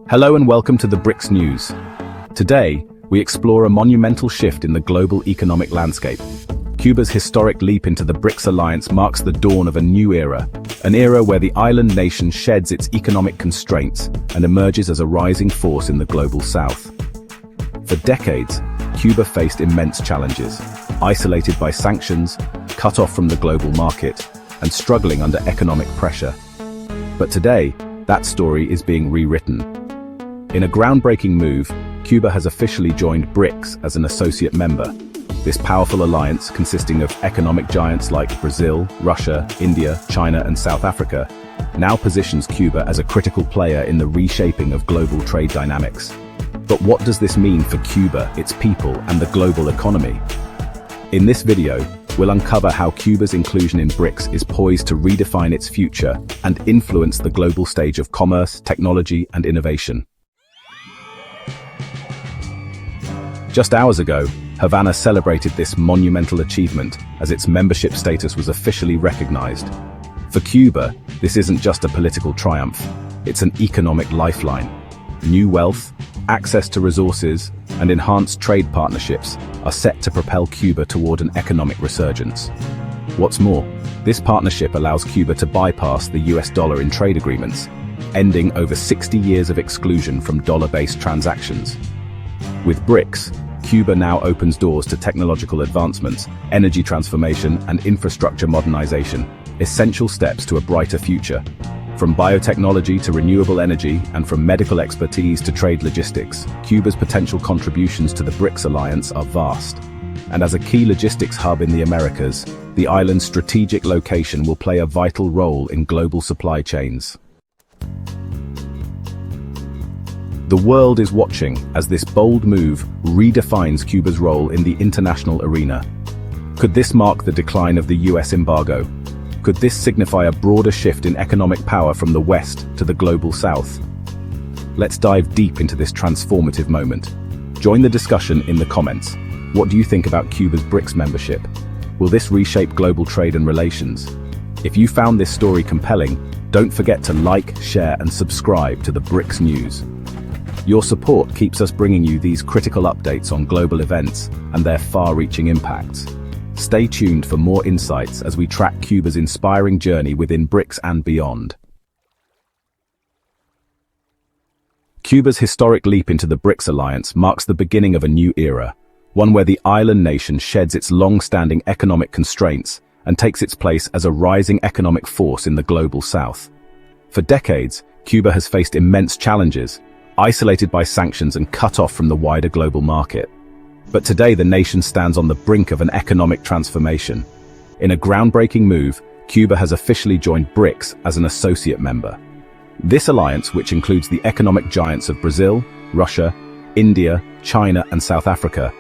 Hello and welcome to the BRICS News. Today, we explore a monumental shift in the global economic landscape. Cuba's historic leap into the BRICS Alliance marks the dawn of a new era, an era where the island nation sheds its economic constraints and emerges as a rising force in the global south. For decades, Cuba faced immense challenges, isolated by sanctions, cut off from the global market, and struggling under economic pressure. But today, that story is being rewritten. In a groundbreaking move, Cuba has officially joined BRICS as an associate member. This powerful alliance, consisting of economic giants like Brazil, Russia, India, China, and South Africa, now positions Cuba as a critical player in the reshaping of global trade dynamics. But what does this mean for Cuba, its people, and the global economy? In this video, we'll uncover how Cuba's inclusion in BRICS is poised to redefine its future and influence the global stage of commerce, technology, and innovation. Just hours ago, Havana celebrated this monumental achievement as its membership status was officially recognized. For Cuba, this isn't just a political triumph, it's an economic lifeline. New wealth, access to resources, and enhanced trade partnerships are set to propel Cuba toward an economic resurgence. What's more, this partnership allows Cuba to bypass the US dollar in trade agreements, ending over 60 years of exclusion from dollar-based transactions. With BRICS, Cuba now opens doors to technological advancements, energy transformation, and infrastructure modernization, essential steps to a brighter future. From biotechnology to renewable energy, and from medical expertise to trade logistics, Cuba's potential contributions to the BRICS Alliance are vast. And as a key logistics hub in the Americas, the island's strategic location will play a vital role in global supply chains. The world is watching as this bold move redefines Cuba's role in the international arena. Could this mark the decline of the US embargo? Could this signify a broader shift in economic power from the West to the global South? Let's dive deep into this transformative moment. Join the discussion in the comments. What do you think about Cuba's BRICS membership? Will this reshape global trade and relations? If you found this story compelling, don't forget to like, share, and subscribe to the BRICS News. Your support keeps us bringing you these critical updates on global events and their far-reaching impacts. Stay tuned for more insights as we track Cuba's inspiring journey within BRICS and beyond. Cuba's historic leap into the BRICS Alliance marks the beginning of a new era, one where the island nation sheds its long-standing economic constraints and takes its place as a rising economic force in the global South. For decades, Cuba has faced immense challenges, isolated by sanctions and cut off from the wider global market. But today the nation stands on the brink of an economic transformation. In a groundbreaking move, Cuba has officially joined BRICS as an associate member. This alliance, which includes the economic giants of Brazil, Russia, India, China, and South Africa,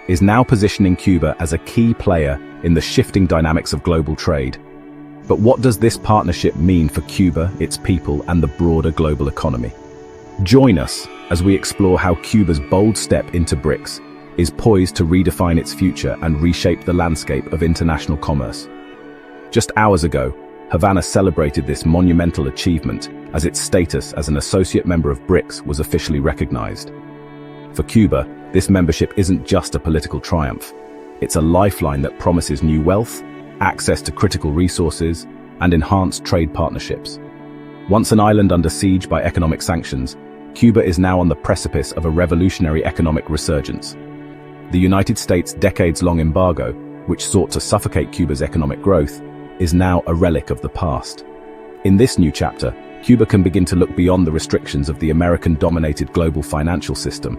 is now positioning Cuba as a key player in the shifting dynamics of global trade. But what does this partnership mean for Cuba, its people, and the broader global economy? Join us as we explore how Cuba's bold step into BRICS is poised to redefine its future and reshape the landscape of international commerce. Just hours ago, Havana celebrated this monumental achievement as its status as an associate member of BRICS was officially recognized. For Cuba, this membership isn't just a political triumph. It's a lifeline that promises new wealth, access to critical resources, and enhanced trade partnerships. Once an island under siege by economic sanctions, Cuba is now on the precipice of a revolutionary economic resurgence. The United States' decades-long embargo, which sought to suffocate Cuba's economic growth, is now a relic of the past. In this new chapter, Cuba can begin to look beyond the restrictions of the American-dominated global financial system.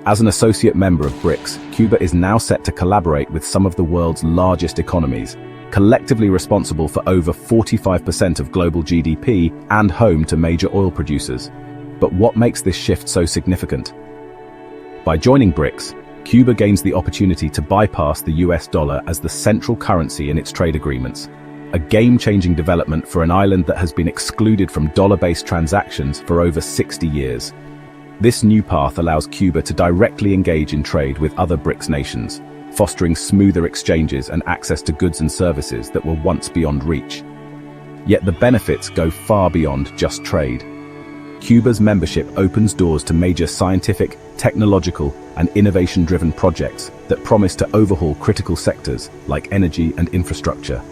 As an associate member of BRICS, Cuba is now set to collaborate with some of the world's largest economies, collectively responsible for over 45% of global GDP and home to major oil producers. But what makes this shift so significant? By joining BRICS, Cuba gains the opportunity to bypass the US dollar as the central currency in its trade agreements, a game-changing development for an island that has been excluded from dollar-based transactions for over 60 years. This new path allows Cuba to directly engage in trade with other BRICS nations, fostering smoother exchanges and access to goods and services that were once beyond reach. Yet the benefits go far beyond just trade. Cuba's membership opens doors to major scientific, technological, and innovation-driven projects that promise to overhaul critical sectors like energy and infrastructure.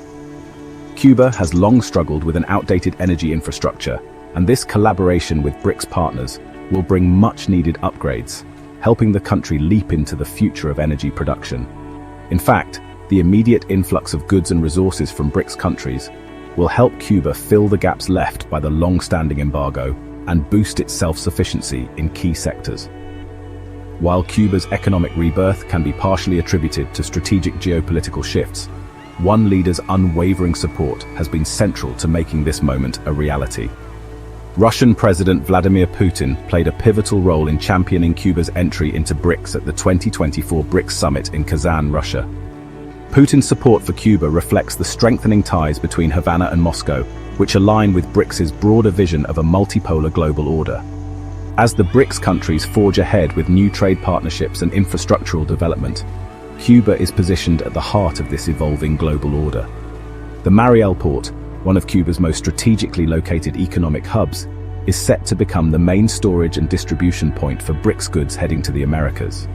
Cuba has long struggled with an outdated energy infrastructure, and this collaboration with BRICS partners will bring much-needed upgrades, helping the country leap into the future of energy production. In fact, the immediate influx of goods and resources from BRICS countries will help Cuba fill the gaps left by the long-standing embargo and boost its self-sufficiency in key sectors. While Cuba's economic rebirth can be partially attributed to strategic geopolitical shifts, one leader's unwavering support has been central to making this moment a reality. Russian President Vladimir Putin played a pivotal role in championing Cuba's entry into BRICS at the 2024 BRICS Summit in Kazan, Russia. Putin's support for Cuba reflects the strengthening ties between Havana and Moscow, which align with BRICS's broader vision of a multipolar global order. As the BRICS countries forge ahead with new trade partnerships and infrastructural development, Cuba is positioned at the heart of this evolving global order. The Mariel port, one of Cuba's most strategically located economic hubs, is set to become the main storage and distribution point for BRICS goods heading to the Americas.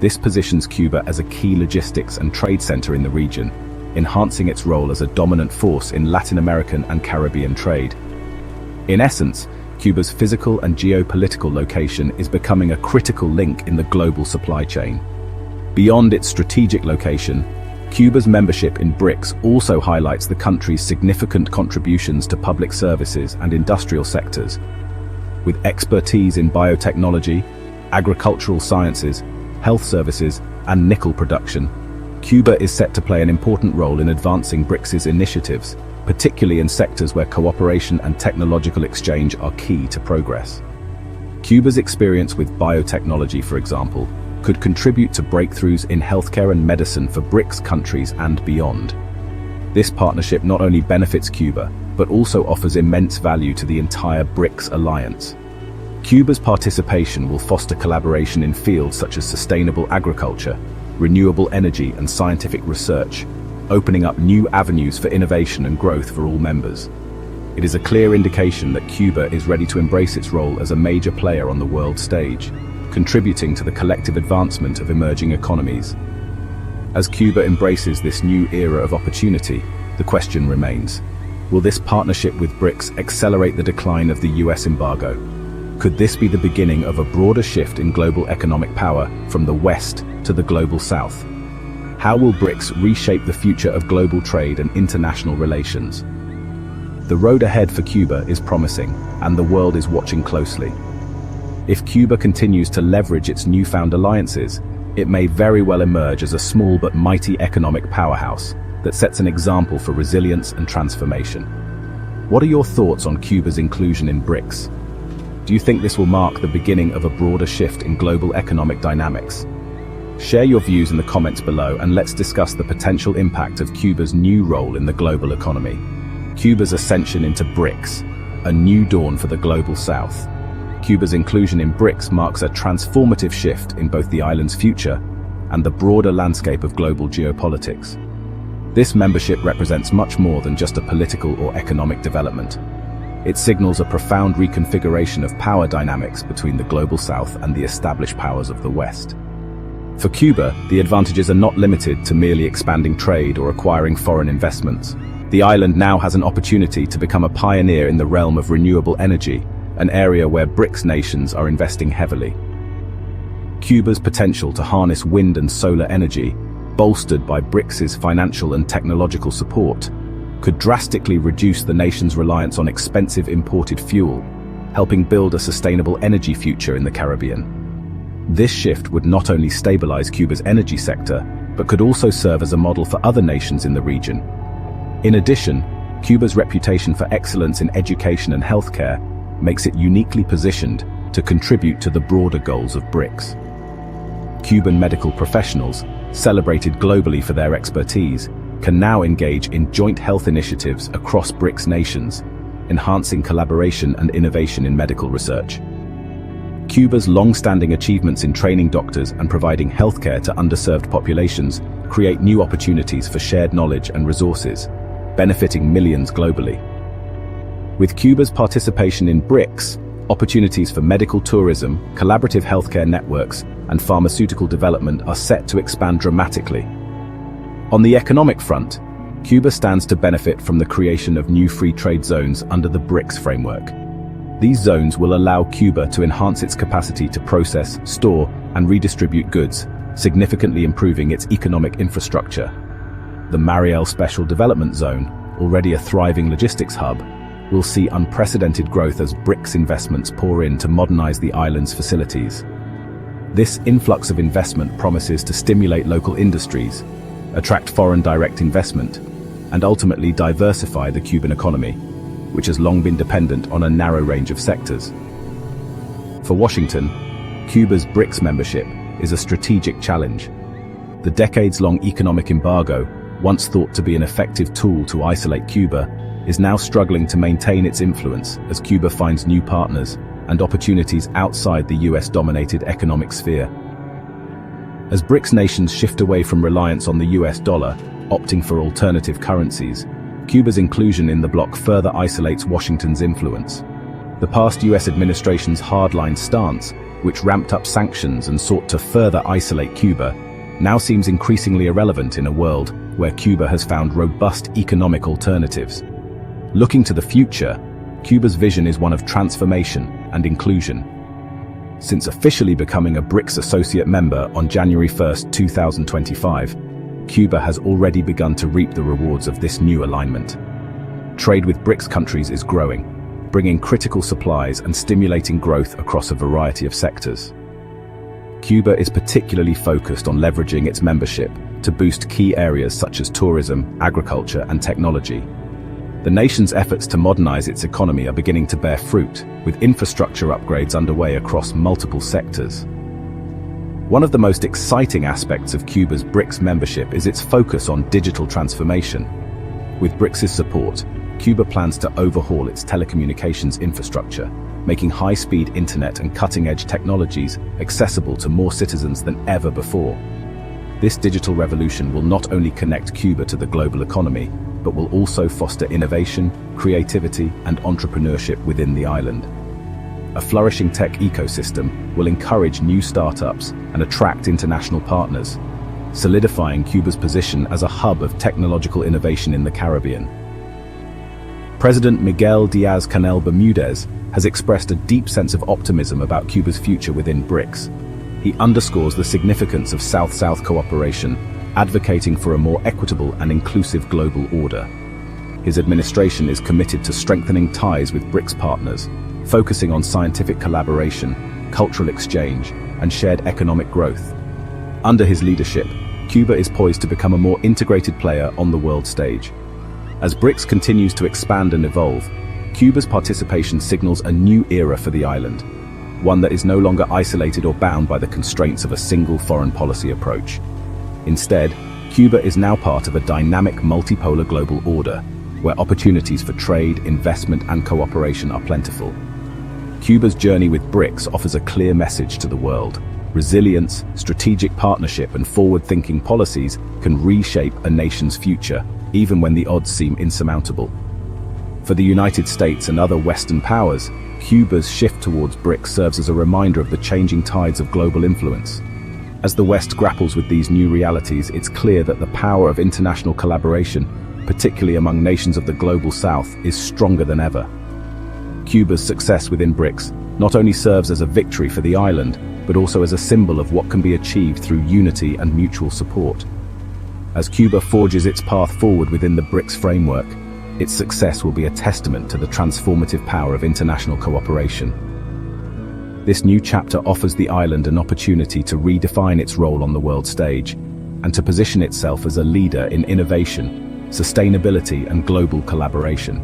This positions Cuba as a key logistics and trade center in the region, enhancing its role as a dominant force in Latin American and Caribbean trade. In essence, Cuba's physical and geopolitical location is becoming a critical link in the global supply chain. Beyond its strategic location, Cuba's membership in BRICS also highlights the country's significant contributions to public services and industrial sectors. With expertise in biotechnology, agricultural sciences, health services, and nickel production, Cuba is set to play an important role in advancing BRICS's initiatives, particularly in sectors where cooperation and technological exchange are key to progress. Cuba's experience with biotechnology, for example, could contribute to breakthroughs in healthcare and medicine for BRICS countries and beyond. This partnership not only benefits Cuba, but also offers immense value to the entire BRICS Alliance. Cuba's participation will foster collaboration in fields such as sustainable agriculture, renewable energy, and scientific research, opening up new avenues for innovation and growth for all members. It is a clear indication that Cuba is ready to embrace its role as a major player on the world stage, contributing to the collective advancement of emerging economies. As Cuba embraces this new era of opportunity, the question remains: will this partnership with BRICS accelerate the decline of the US embargo? Could this be the beginning of a broader shift in global economic power from the West to the global South? How will BRICS reshape the future of global trade and international relations? The road ahead for Cuba is promising, and the world is watching closely. If Cuba continues to leverage its newfound alliances, it may very well emerge as a small but mighty economic powerhouse that sets an example for resilience and transformation. What are your thoughts on Cuba's inclusion in BRICS? Do you think this will mark the beginning of a broader shift in global economic dynamics? Share your views in the comments below, and let's discuss the potential impact of Cuba's new role in the global economy. Cuba's ascension into BRICS, a new dawn for the global South. Cuba's inclusion in BRICS marks a transformative shift in both the island's future and the broader landscape of global geopolitics. This membership represents much more than just a political or economic development. It signals a profound reconfiguration of power dynamics between the global South and the established powers of the West. For Cuba, the advantages are not limited to merely expanding trade or acquiring foreign investments. The island now has an opportunity to become a pioneer in the realm of renewable energy, an area where BRICS nations are investing heavily. Cuba's potential to harness wind and solar energy, bolstered by BRICS's financial and technological support, could drastically reduce the nation's reliance on expensive imported fuel, helping build a sustainable energy future in the Caribbean. This shift would not only stabilize Cuba's energy sector, but could also serve as a model for other nations in the region. In addition, Cuba's reputation for excellence in education and healthcare makes it uniquely positioned to contribute to the broader goals of BRICS. Cuban medical professionals, celebrated globally for their expertise, can now engage in joint health initiatives across BRICS nations, enhancing collaboration and innovation in medical research. Cuba's long-standing achievements in training doctors and providing healthcare to underserved populations create new opportunities for shared knowledge and resources, benefiting millions globally. With Cuba's participation in BRICS, Opportunities for medical tourism, collaborative healthcare networks, and pharmaceutical development are set to expand dramatically. On the economic front, Cuba stands to benefit from the creation of new free trade zones under the BRICS framework. These zones will allow Cuba to enhance its capacity to process, store, and redistribute goods, significantly improving its economic infrastructure. The Mariel Special Development Zone, already a thriving logistics hub, will see unprecedented growth as BRICS investments pour in to modernize the island's facilities. This influx of investment promises to stimulate local industries, attract foreign direct investment, and ultimately diversify the Cuban economy, which has long been dependent on a narrow range of sectors. For Washington, Cuba's BRICS membership is a strategic challenge. The decades-long economic embargo, once thought to be an effective tool to isolate Cuba, is now struggling to maintain its influence as Cuba finds new partners and opportunities outside the US-dominated economic sphere. As BRICS nations shift away from reliance on the US dollar, opting for alternative currencies, Cuba's inclusion in the bloc further isolates Washington's influence. The past US administration's hardline stance, which ramped up sanctions and sought to further isolate Cuba, now seems increasingly irrelevant in a world where Cuba has found robust economic alternatives. Looking to the future, Cuba's vision is one of transformation and inclusion. Since officially becoming a BRICS associate member on January 1, 2025, Cuba has already begun to reap the rewards of this new alignment. Trade with BRICS countries is growing, bringing critical supplies and stimulating growth across a variety of sectors. Cuba is particularly focused on leveraging its membership to boost key areas such as tourism, agriculture, and technology. The nation's efforts to modernize its economy are beginning to bear fruit, with infrastructure upgrades underway across multiple sectors. One of the most exciting aspects of Cuba's BRICS membership is its focus on digital transformation. With BRICS's support, Cuba plans to overhaul its telecommunications infrastructure, making high-speed internet and cutting-edge technologies accessible to more citizens than ever before. This digital revolution will not only connect Cuba to the global economy, but will also foster innovation, creativity, and entrepreneurship within the island. A flourishing tech ecosystem will encourage new startups and attract international partners, solidifying Cuba's position as a hub of technological innovation in the Caribbean. President Miguel Díaz-Canel Bermudez has expressed a deep sense of optimism about Cuba's future within BRICS. He underscores the significance of South-South cooperation, advocating for a more equitable and inclusive global order. His administration is committed to strengthening ties with BRICS partners, focusing on scientific collaboration, cultural exchange, and shared economic growth. Under his leadership, Cuba is poised to become a more integrated player on the world stage. As BRICS continues to expand and evolve, Cuba's participation signals a new era for the island, one that is no longer isolated or bound by the constraints of a single foreign policy approach. Instead, Cuba is now part of a dynamic multipolar global order, where opportunities for trade, investment, and cooperation are plentiful. Cuba's journey with BRICS offers a clear message to the world. Resilience, strategic partnership, and forward-thinking policies can reshape a nation's future, even when the odds seem insurmountable. For the United States and other Western powers, Cuba's shift towards BRICS serves as a reminder of the changing tides of global influence. As the West grapples with these new realities, it's clear that the power of international collaboration, particularly among nations of the global South, is stronger than ever. Cuba's success within BRICS not only serves as a victory for the island, but also as a symbol of what can be achieved through unity and mutual support. As Cuba forges its path forward within the BRICS framework, its success will be a testament to the transformative power of international cooperation. This new chapter offers the island an opportunity to redefine its role on the world stage and to position itself as a leader in innovation, sustainability, and global collaboration.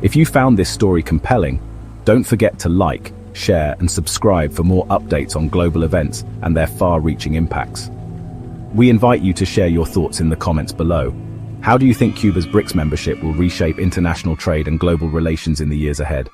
If you found this story compelling, don't forget to like, share, and subscribe for more updates on global events and their far-reaching impacts. We invite you to share your thoughts in the comments below. How do you think Cuba's BRICS membership will reshape international trade and global relations in the years ahead?